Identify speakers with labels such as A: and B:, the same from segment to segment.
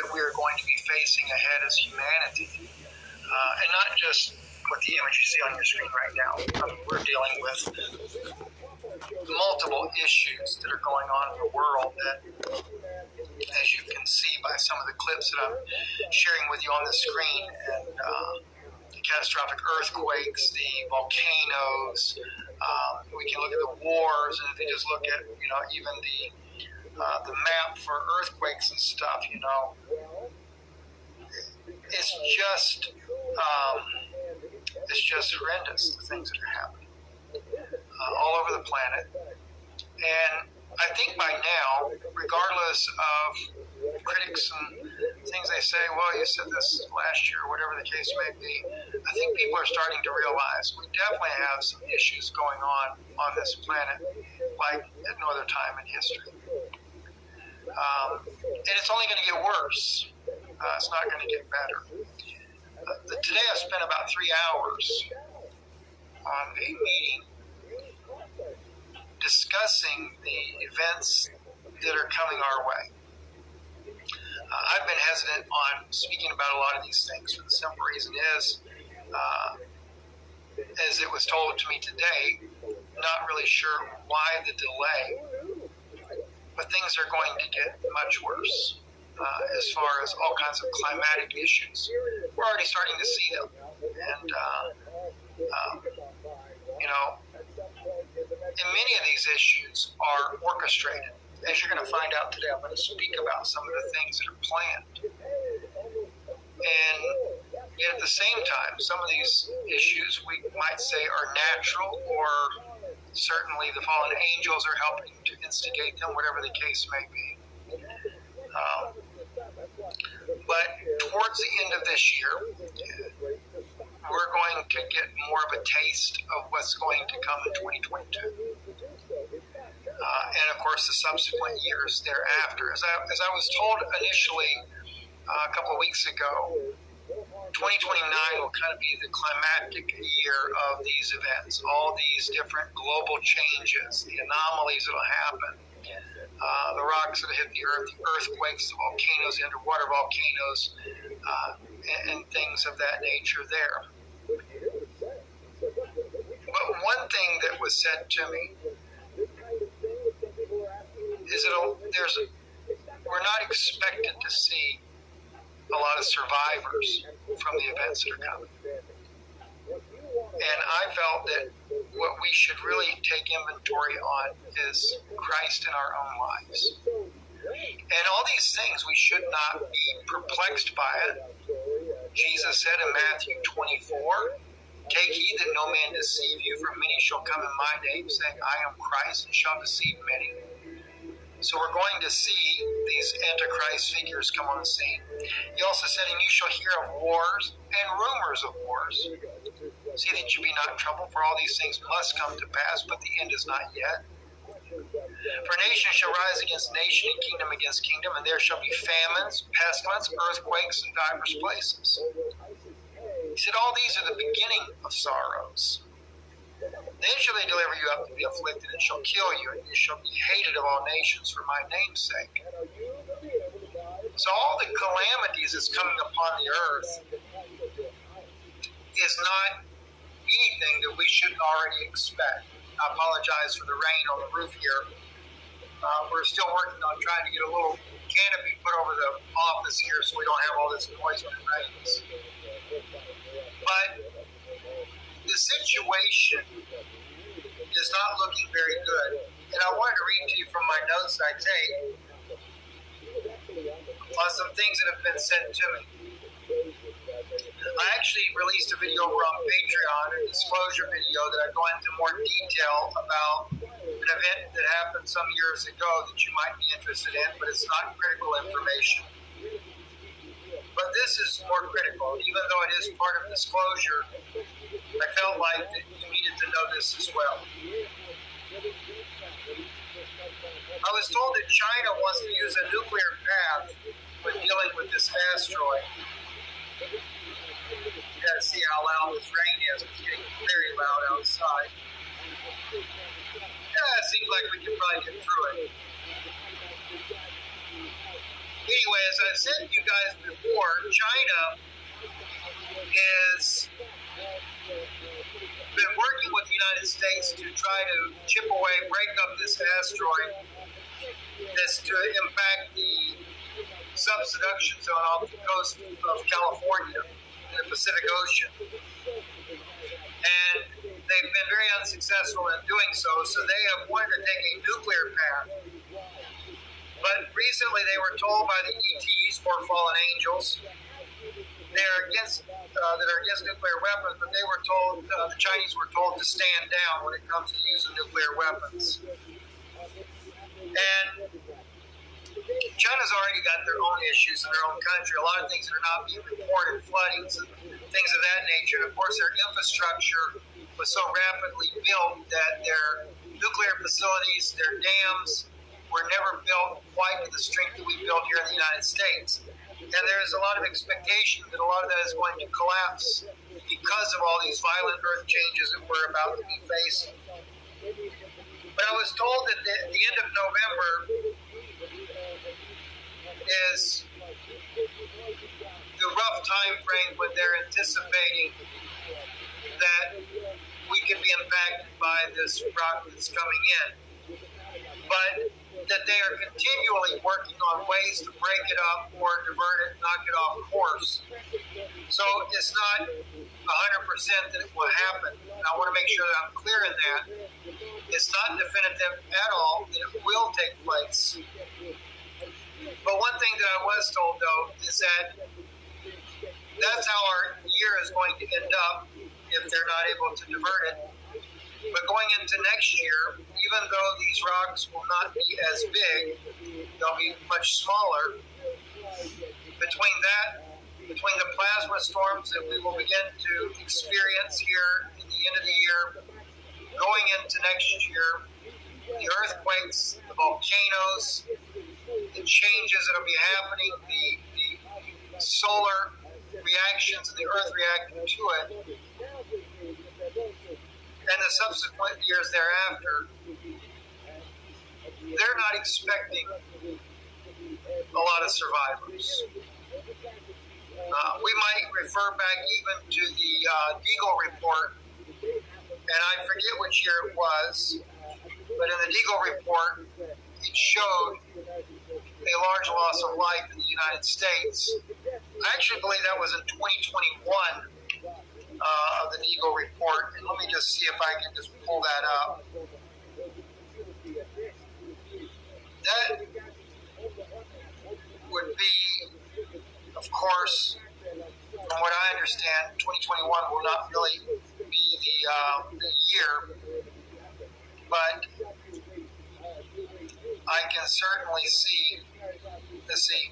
A: that we are going to be facing ahead as humanity. And not just with the image you see on your screen right now. We're dealing with multiple issues that are going on in the world that, as you can see by some of the clips that I'm sharing with you on the screen, and the catastrophic earthquakes, the volcanoes, we can look at the wars, and if you just look at, even the map for earthquakes and stuff, it's just horrendous, the things that are happening all over the planet. And I think by now, regardless of critics and things they say, well, you said this last year, or whatever the case may be, I think people are starting to realize we definitely have some issues going on this planet like at no other time in history. And it's only going to get worse. It's not going to get better. Today I spent about 3 hours on a meeting discussing the events that are coming our way. I've been hesitant on speaking about a lot of these things for the simple reason is, as it was told to me today, not really sure why the delay, but things are going to get much worse as far as all kinds of climatic issues. We're already starting to see them. And, and many of these issues are orchestrated. As you're going to find out today, I'm going to speak about some of the things that are planned. And yet at the same time, some of these issues we might say are natural, or certainly the fallen angels are helping to instigate them, whatever the case may be. But towards the end of this year, we're going to get more of a taste of what's going to come in 2022. And of course, the subsequent years thereafter. As I was told initially a couple of weeks ago, 2029 will kind of be the climactic year of these events, all these different global changes, the anomalies that will happen, the rocks that hit the earth, the earthquakes, the volcanoes, the underwater volcanoes, and things of that nature there. But one thing that was said to me is that we're not expected to see a lot of survivors from the events that are coming. And I felt that what we should really take inventory on is Christ in our own lives. And all these things, we should not be perplexed by it. Jesus said in Matthew 24, "Take heed that no man deceive you, for many shall come in my name, saying, I am Christ, and shall deceive many." So we're going to see these Antichrist figures come on the scene. He also said, "And you shall hear of wars and rumors of wars. See that you be not troubled, for all these things must come to pass, but the end is not yet. For nation shall rise against nation, and kingdom against kingdom, and there shall be famines, pestilence, earthquakes in divers places." He said, all these are the beginning of sorrows. Then shall they deliver you up to be afflicted, and shall kill you, and you shall be hated of all nations for my name's sake. So all the calamities that's coming upon the earth is not anything that we shouldn't already expect. I apologize for the rain on the roof here. We're still working on trying to get a little canopy put over the office here so we don't have all this noise when it rains. But the situation is not looking very good. And I wanted to read to you from my notes I take on some things that have been sent to me. I actually released a video over on Patreon, a disclosure video that I go into more detail about an event that happened some years ago that you might be interested in, but it's not critical information. But this is more critical. Even though it is part of disclosure, I felt like that you needed to know this as well. I was told that China wants to use a nuclear path when dealing with this asteroid. You gotta see how loud this rain is. It's getting very loud outside. Yeah, it seems like we can probably get through it. Anyway, as I've said to you guys before, China has been working with the United States to try to chip away, break up this asteroid that's to impact the subduction zone off the coast of California in the Pacific Ocean. And they've been very unsuccessful in doing so, so they have wanted to take a nuclear path. But recently they were told by the ETs, or fallen angels, they're against nuclear weapons, but they were told, the Chinese were told to stand down when it comes to using nuclear weapons. And China's already got their own issues in their own country, a lot of things that are not being reported, floodings and things of that nature. And of course, their infrastructure was so rapidly built that their nuclear facilities, their dams, were never built quite to the strength that we built here in the United States. And there's a lot of expectation that a lot of that is going to collapse because of all these violent earth changes that we're about to be facing. But I was told that the end of November is the rough time frame when they're anticipating that we can be impacted by this rock that's coming in. But that they are continually working on ways to break it up or divert it, knock it off course. So it's not 100% that it will happen. And I want to make sure that I'm clear in that. It's not definitive at all that it will take place. But one thing that I was told, though, is that that's how our year is going to end up if they're not able to divert it. But going into next year, even though these rocks will not be as big, they'll be much smaller. Between the plasma storms that we will begin to experience here at the end of the year, going into next year, the earthquakes, the volcanoes, the changes that will be happening, the solar reactions and the earth reacting to it, and the subsequent years thereafter, they're not expecting a lot of survivors. We might refer back even to the Deagle report, and I forget which year it was, but in the Deagle report, it showed a large loss of life in the United States. I actually believe that was in 2021. Of the Deagle report, and let me just see if I can just pull that up. That would be, of course, from what I understand, 2021 will not really be the year, but I can certainly see, let's see,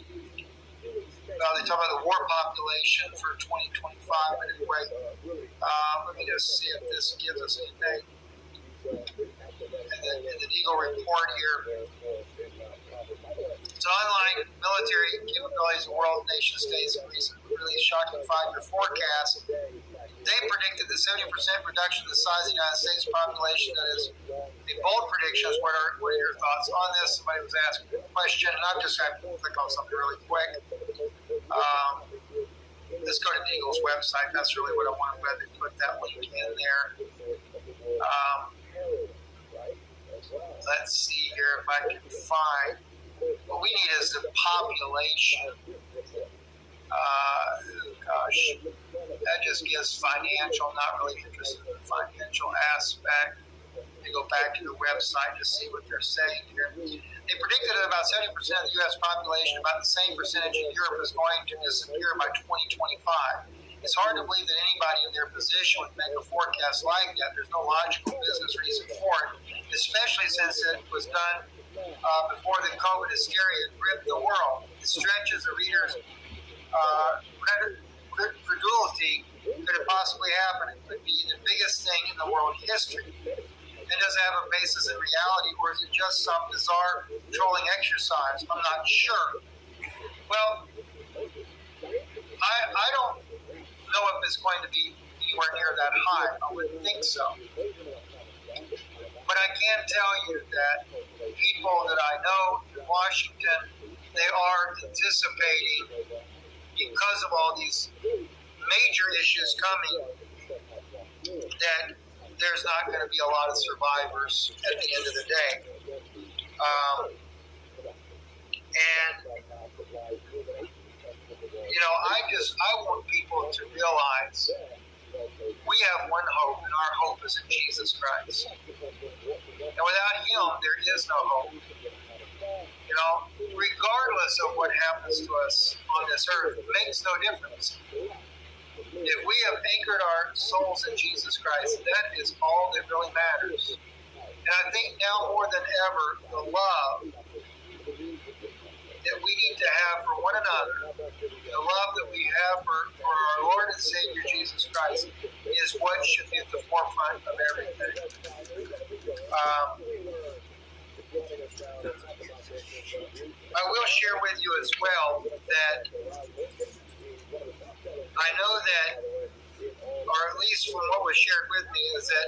A: they talk about the war population for 2025, but anyway, let me just see if this gives us anything. In the Deagle report here, it's online military capabilities of world nation states in recent released shocking 5-year forecast. They predicted the 70% reduction in the size of the United States population. That is a bold prediction. What are your thoughts on this? Somebody was asking a question, and I'm just going to click on something really quick. Let's go to Deagle's website. That's really what I want. I'm glad they put that link in there. Let's see here if I can find. What we need is the population. Gosh, that just gives financial. Not really interested in the financial aspect. They go back to the website to see what they're saying here. They predicted that about 70% of the U.S. population, about the same percentage in Europe, is going to disappear by 2025. It's hard to believe that anybody in their position would make a forecast like that. There's no logical business reason for it, especially since it was done before the COVID hysteria gripped the world. It stretches the reader's credulity. Could it possibly happen? It could be the biggest thing in the world history. It doesn't have a basis in reality, or is it just some bizarre trolling exercise? I'm not sure. Well, I don't know if it's going to be anywhere near that high. I wouldn't think so. But I can tell you that people that I know in Washington they are anticipating, because of all these major issues coming, that there's not going to be a lot of survivors at the end of the day. And, you know, I want people to realize we have one hope, and our hope is in Jesus Christ. And without Him, there is no hope. You know, regardless of what happens to us on this earth, it makes no difference. If we have anchored our souls in Jesus Christ, that is all that really matters. And I think now more than ever, the love that we need to have for one another, the love that we have for our Lord and Savior Jesus Christ, is what should be at the forefront of everything. I will share with you as well that I know that, or at least from what was shared with me, is that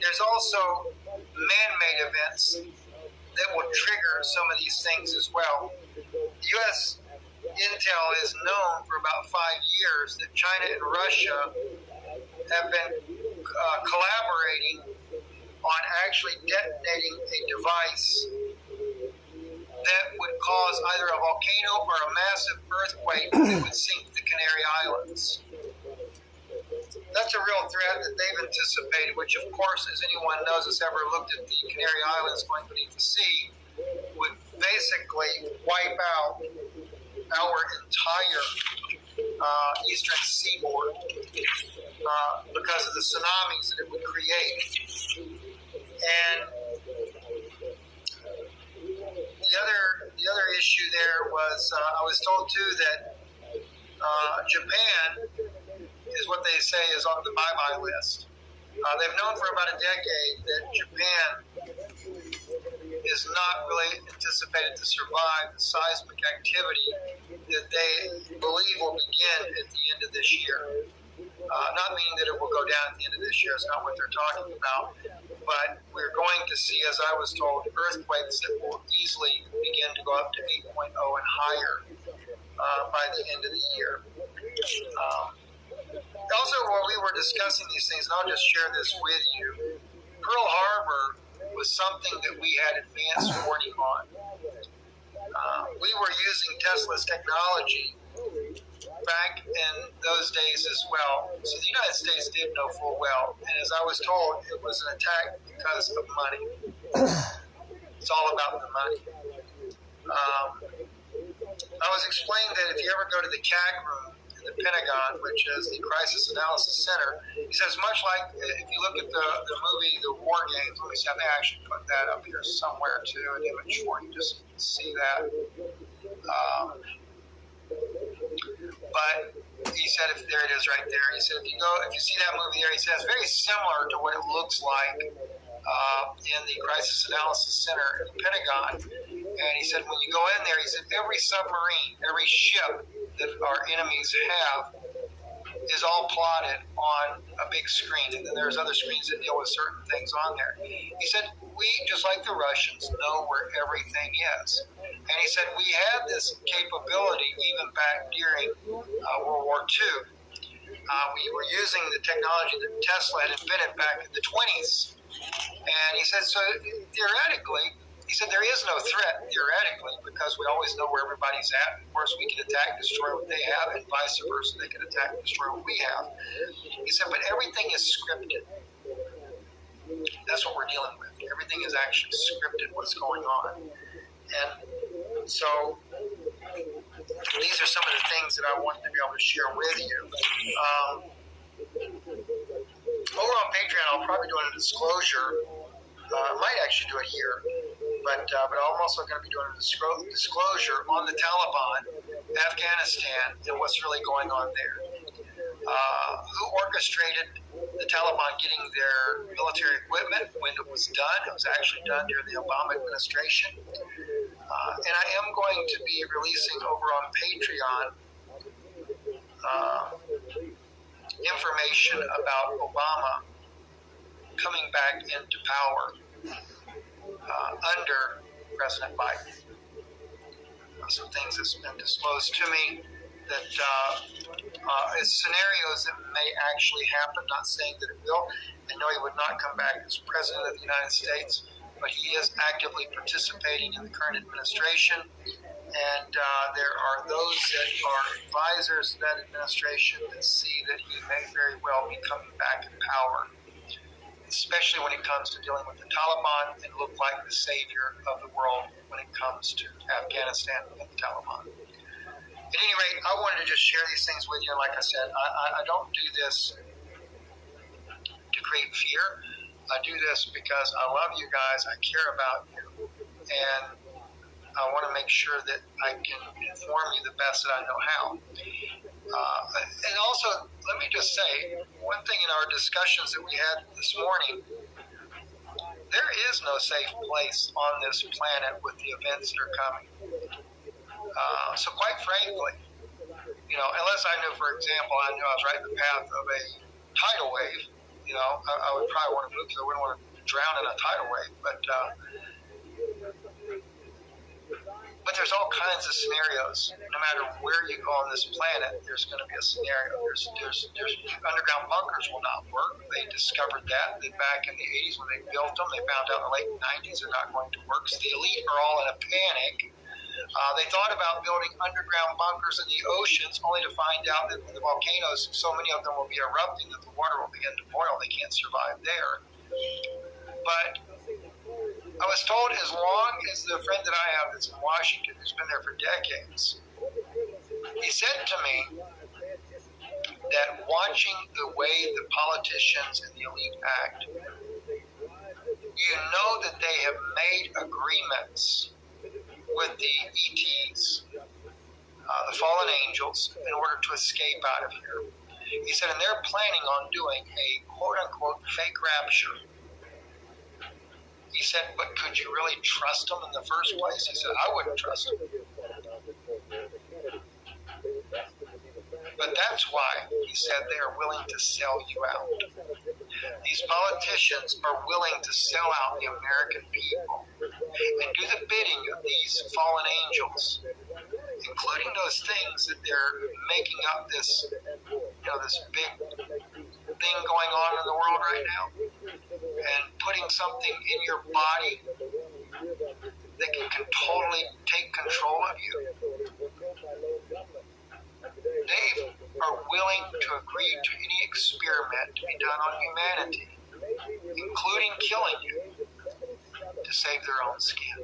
A: there's also man-made events that will trigger some of these things as well. The U.S. intel is known for about 5 years that China and Russia have been collaborating on actually detonating a device that would cause either a volcano or a massive earthquake that would sink the Canary Islands. That's a real threat that they've anticipated, which, of course, as anyone knows that's ever looked at the Canary Islands going beneath the sea, would basically wipe out our entire eastern seaboard because of the tsunamis that it would create. And the other issue there was, I was told too that Japan is what they say is on the bye-bye list. They've known for about a decade that Japan is not really anticipated to survive the seismic activity that they believe will begin at the end of this year. Not meaning that it will go down at the end of this year, it's not what they're talking about, but we're going to see, as I was told, earthquakes that will easily begin to go up to 8.0 and higher by the end of the year. Also, while we were discussing these things, and I'll just share this with you, Pearl Harbor was something that we had advanced warning on. We were using Tesla's technology back in those days as well. So the United States did know full well. And as I was told, it was an attack because of money. It's all about the money. I was explained that if you ever go to the CAC room in the Pentagon, which is the Crisis Analysis Center, he says much like if you look at the movie The War Games, let me see, I may actually put that up here somewhere too, an image for you just to see that. But he said, if there it is right there. He said, if you see that movie there, he says very similar to what it looks like in the Crisis Analysis Center in the Pentagon. And he said, when you go in there, he said, every submarine, every ship that our enemies have is all plotted on a big screen. And then there's other screens that deal with certain things on there. He said, we, just like the Russians, know where everything is. And he said, we had this capability even back during World War II. We were using the technology that Tesla had invented back in the 20s. And he said, so theoretically, he said there is no threat theoretically because we always know where everybody's at. Of course, we can attack and destroy what they have, and vice versa. They can attack and destroy what we have. He said, but everything is scripted. That's what we're dealing with. Everything is actually scripted, what's going on. And so these are some of the things that I wanted to be able to share with you. Over on Patreon, I'll probably do a disclosure. I might actually do it here, but I'm also going to be doing a disclosure on the Taliban, Afghanistan, and what's really going on there. Who orchestrated the Taliban getting their military equipment when it was done? It was actually done during the Obama administration. And I am going to be releasing over on Patreon information about Obama coming back into power under President Biden. some things that's been disclosed to me that is scenarios that may actually happen, not saying that it will. I know he would not come back as president of the United States, but he is actively participating in the current administration. And there are those that are advisors to that administration that see that he may very well be coming back in power, especially when it comes to dealing with the Taliban and look like the savior of the world when it comes to Afghanistan and the Taliban. At any rate, I wanted to just share these things with you. Like I said, I don't do this to create fear. I do this because I love you guys. I care about you. And I want to make sure that I can inform you the best that I know how. And also, let me just say, one thing in our discussions that we had this morning, there is no safe place on this planet with the events that are coming. So quite frankly, unless I knew, for example, I knew I was right in the path of a tidal wave, I would probably want to move because I wouldn't want to drown in a tidal wave. But there's all kinds of scenarios. No matter where you go on this planet, there's going to be a scenario. There's underground bunkers will not work. They discovered that back in the 80s when they built them. They found out in the late 90s they're not going to work. So the elite are all in a panic. They thought about building underground bunkers in the oceans, only to find out that the volcanoes, so many of them will be erupting that the water will begin to boil. They can't survive there. But I was told, as long as the friend that I have that's in Washington, who's been there for decades, he said to me that watching the way the politicians and the elite act, you know that they have made agreements with the ETs, the fallen angels, in order to escape out of here. He said, and they're planning on doing a quote-unquote fake rapture. He said, but could you really trust them in the first place? He said, I wouldn't trust them. But that's why, he said, they are willing to sell you out. These politicians are willing to sell out the American people and do the bidding of these fallen angels, including those things that they're making up this big thing going on in the world right now, and putting something in your body that can totally take control of you. They are willing to agree to any experiment to be done on humanity, including killing you, to save their own skin.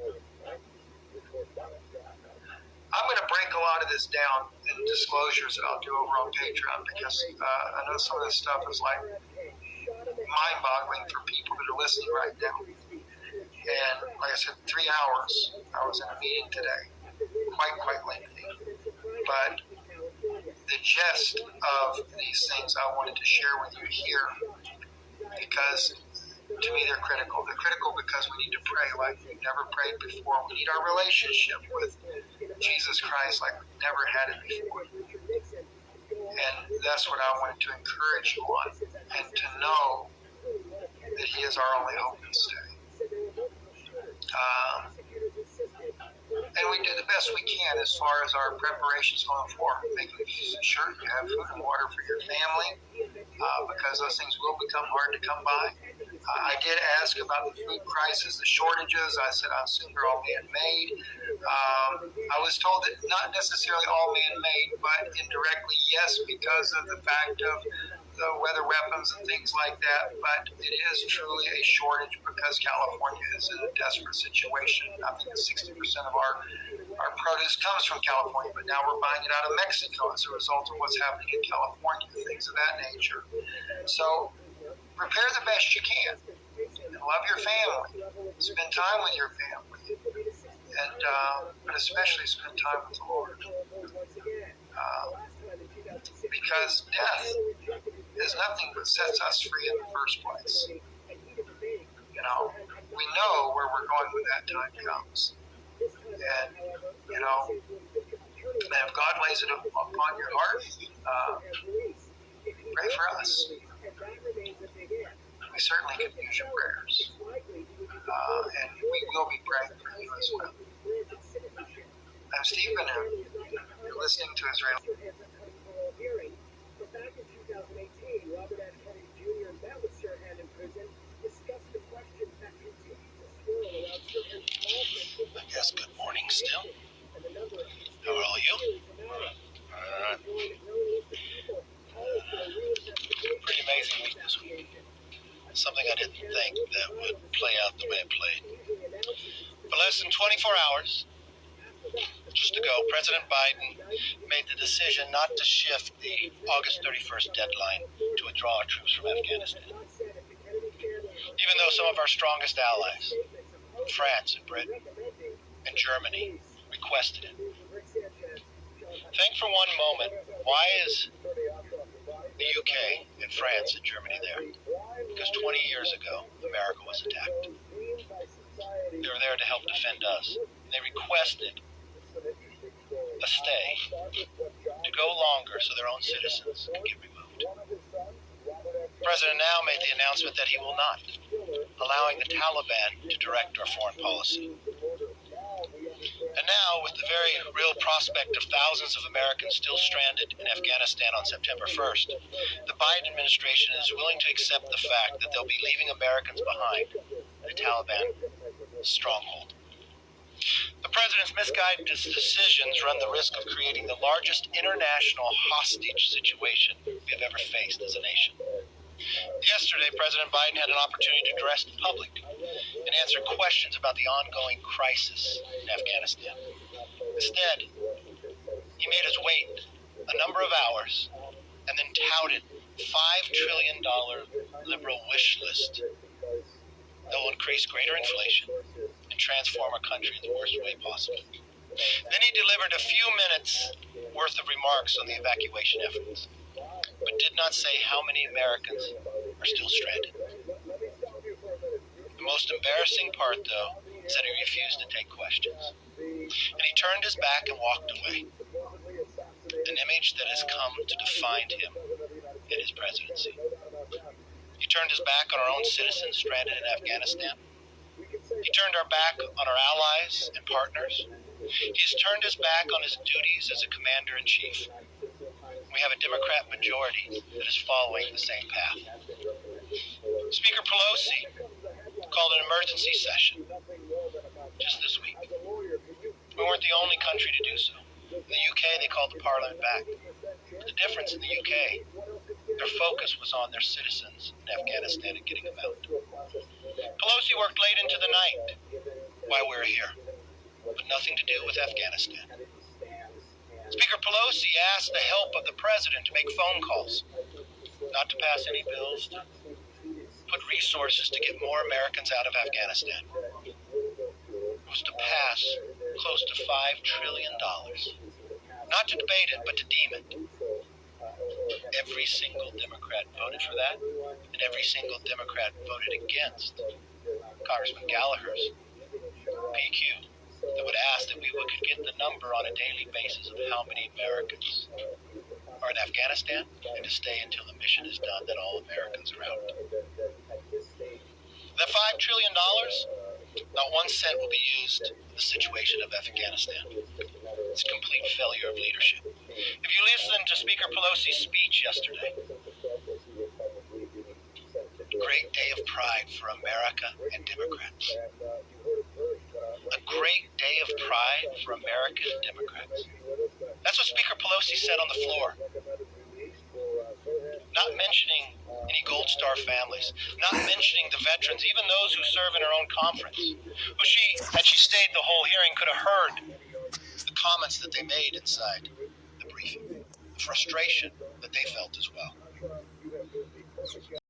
A: I'm going to break a lot of this down in disclosures that I'll do over on Patreon, because I know some of this stuff is like mind-boggling for people that are listening right now. And like I said, 3 hours I was in a meeting today, quite lengthy. But the gist of these things I wanted to share with you here, because to me they're critical. They're critical because we need to pray like we've never prayed before. We need our relationship with Jesus Christ like we've never had it before. And that's what I wanted to encourage you on, and to know that He is our only hope and stay. And we do the best we can as far as our preparations going forward, making sure you have food and water for your family, because those things will become hard to come by. I did ask about the food crisis, the shortages. I said I assume they're all man-made. I was told that not necessarily all man-made, but indirectly yes, because of the fact of the weather weapons and things like that. But it is truly a shortage because California is in a desperate situation. I think 60% of our produce comes from California, but now we're buying it out of Mexico as a result of what's happening in California, things of that nature. So prepare the best you can. And love your family. Spend time with your family. And but especially spend time with the Lord. Because death is nothing but sets us free in the first place. We know where we're going when that time comes. And, if God lays it upon your heart, pray for us. We certainly can use your prayers. And we will be praying for you as well. I'm Steve Banu. You're listening to Israel.
B: I guess good morning still. How are all you? Pretty amazing week this week. Something I didn't think that would play out the way it played. For less than 24 hours, just ago, President Biden made the decision not to shift the August 31st deadline to withdraw our troops from Afghanistan. Even though some of our strongest allies, France and Britain and Germany, requested it. Think for one moment, why is the UK and France and Germany there? Because 20 years ago, America was attacked. They were there to help defend us. They requested a stay to go longer so their own citizens could get removed. The president now made the announcement that he will not, allowing the Taliban to direct our foreign policy. And now, with the very real prospect of thousands of Americans still stranded in Afghanistan on September 1st, the Biden administration is willing to accept the fact that they'll be leaving Americans behind in a Taliban stronghold. The president's misguided decisions run the risk of creating the largest international hostage situation we have ever faced as a nation. Yesterday, President Biden had an opportunity to address the public and answer questions about the ongoing crisis in Afghanistan. Instead, he made us wait a number of hours and then touted $5 trillion liberal wish list that will increase greater inflation and transform our country in the worst way possible. Then he delivered a few minutes worth of remarks on the evacuation efforts, but did not say how many Americans are still stranded. The most embarrassing part, though, is that he refused to take questions. And he turned his back and walked away. An image that has come to define him in his presidency. He turned his back on our own citizens stranded in Afghanistan. He turned our back on our allies and partners. He's turned his back on his duties as a commander-in-chief. We have a Democrat majority that is following the same path. Speaker Pelosi called an emergency session just this week. We weren't the only country to do so. In the UK, they called the parliament back. The difference in the UK, their focus was on their citizens in Afghanistan and getting them out. Pelosi worked late into the night while we were here, but nothing to do with Afghanistan. Speaker Pelosi asked the help of the president to make phone calls, not to pass any bills, to put resources to get more Americans out of Afghanistan. It was to pass close to $5 trillion. Not to debate it, but to deem it. Every single Democrat voted for that, and every single Democrat voted against Congressman Gallagher's PQ that would ask that we could get the number on a daily basis of how many Americans are in Afghanistan and to stay until the mission is done, that all Americans are out. The $5 trillion, not 1 cent will be used in the situation of Afghanistan. It's a complete failure of leadership. If you listen to Speaker Pelosi's speech yesterday, great day of pride for America and Democrats. A great day of pride for American Democrats. That's what Speaker Pelosi said on the floor. Not mentioning any Gold Star families, not mentioning the veterans, even those who serve in her own conference, who she, had she stayed the whole hearing, could have heard the comments that they made inside the briefing, the frustration that they felt as well.